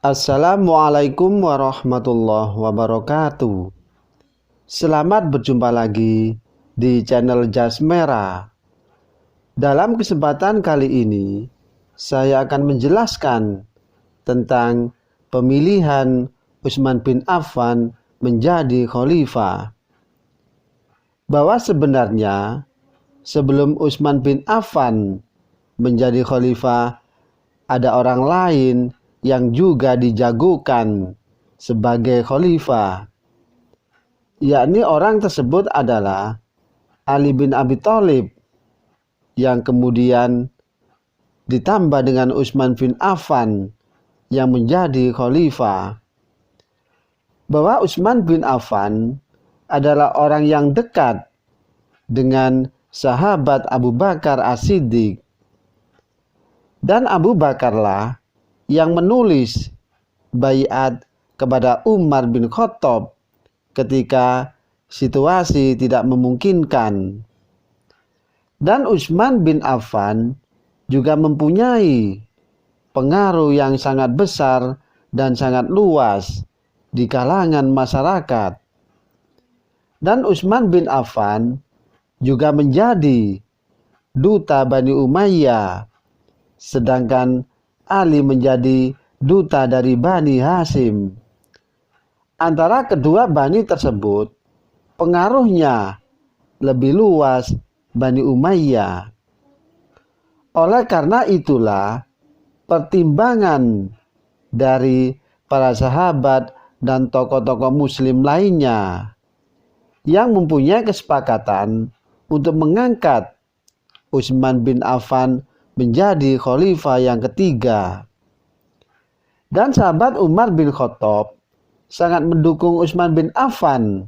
Assalamualaikum warahmatullahi wabarakatuh. Selamat berjumpa lagi di channel Jas Merah. Dalam kesempatan kali ini, saya akan menjelaskan tentang pemilihan Utsman bin Affan menjadi khalifah. Bahwa sebenarnya sebelum Utsman bin Affan menjadi khalifah, ada orang lain yang juga dijagokan sebagai khalifah, yakni orang tersebut adalah Ali bin Abi Thalib, yang kemudian ditambah dengan Utsman bin Affan yang menjadi khalifah. Bahwa Utsman bin Affan adalah orang yang dekat dengan sahabat Abu Bakar As-Siddiq, dan Abu Bakarlah yang menulis baiat kepada Umar bin Khattab ketika situasi tidak memungkinkan. Dan Utsman bin Affan juga mempunyai pengaruh yang sangat besar dan sangat luas di kalangan masyarakat. Dan Utsman bin Affan juga menjadi duta Bani Umayyah, sedangkan Ali menjadi duta dari Bani Hashim. Antara kedua bani tersebut, pengaruhnya lebih luas Bani Umayyah. Oleh karena itulah, pertimbangan dari para sahabat dan tokoh-tokoh muslim lainnya yang mempunyai kesepakatan untuk mengangkat Utsman bin Affan menjadi khalifah yang ketiga. Dan sahabat Umar bin Khattab sangat mendukung Utsman bin Affan.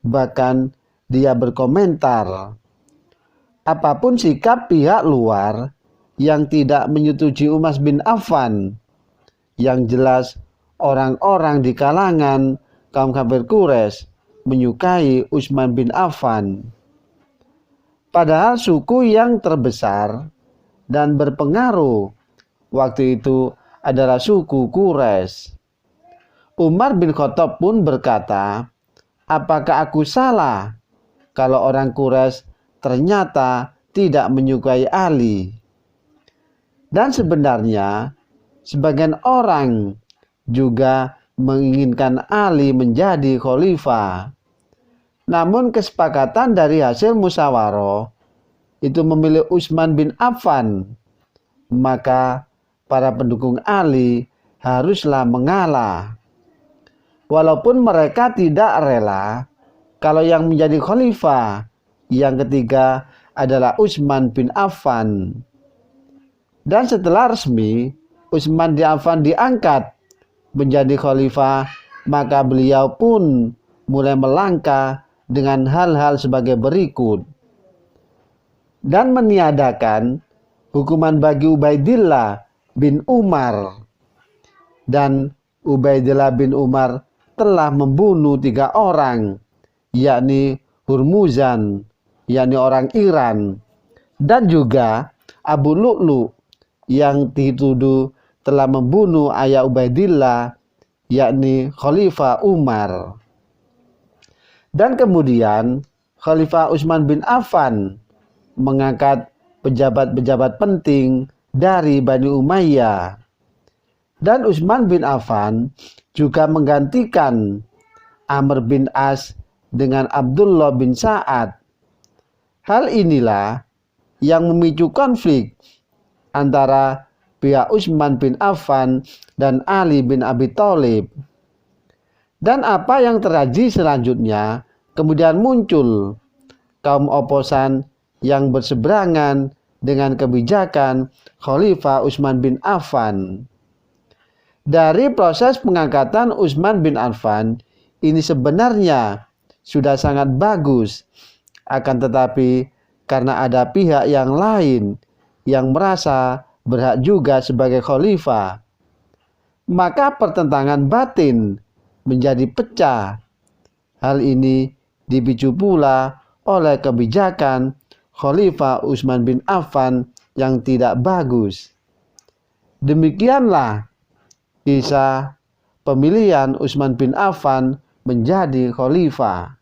Bahkan dia berkomentar, apapun sikap pihak luar yang tidak menyetujui Utsman bin Affan, yang jelas orang-orang di kalangan kaum kafir Quraisy menyukai Utsman bin Affan. Padahal suku yang terbesar dan berpengaruh waktu itu adalah suku Quraisy. Umar bin Khattab pun berkata, apakah aku salah kalau orang Quraisy ternyata tidak menyukai Ali? Dan sebenarnya sebagian orang juga menginginkan Ali menjadi khalifah. Namun kesepakatan dari hasil musyawarah itu memilih Utsman bin Affan, maka para pendukung Ali haruslah mengalah. Walaupun mereka tidak rela kalau yang menjadi khalifah yang ketiga adalah Utsman bin Affan. Dan setelah resmi Utsman bin Affan diangkat menjadi khalifah, maka beliau pun mulai melangkah dengan hal-hal sebagai berikut. Dan meniadakan hukuman bagi Ubaidillah bin Umar. Dan Ubaidillah bin Umar telah membunuh 3 orang, yakni Hurmuzan, yakni orang Iran, dan juga Abu Lu'lu yang dituduh telah membunuh ayah Ubaidillah, yakni Khalifah Umar. Dan kemudian Khalifah Utsman bin Affan mengangkat pejabat-pejabat penting dari Bani Umayyah. Dan Utsman bin Affan juga menggantikan Amr bin As dengan Abdullah bin Sa'ad. Hal inilah yang memicu konflik antara pihak Utsman bin Affan dan Ali bin Abi Thalib. Dan apa yang terjadi selanjutnya, kemudian muncul kaum oposan yang berseberangan dengan kebijakan Khalifah Utsman bin Affan. Dari proses pengangkatan Utsman bin Affan ini sebenarnya sudah sangat bagus, akan tetapi karena ada pihak yang lain yang merasa berhak juga sebagai khalifah, maka pertentangan batin menjadi pecah. Hal ini dipicu pula oleh kebijakan Khalifah Utsman bin Affan yang tidak bagus. Demikianlah kisah pemilihan Utsman bin Affan menjadi khalifah.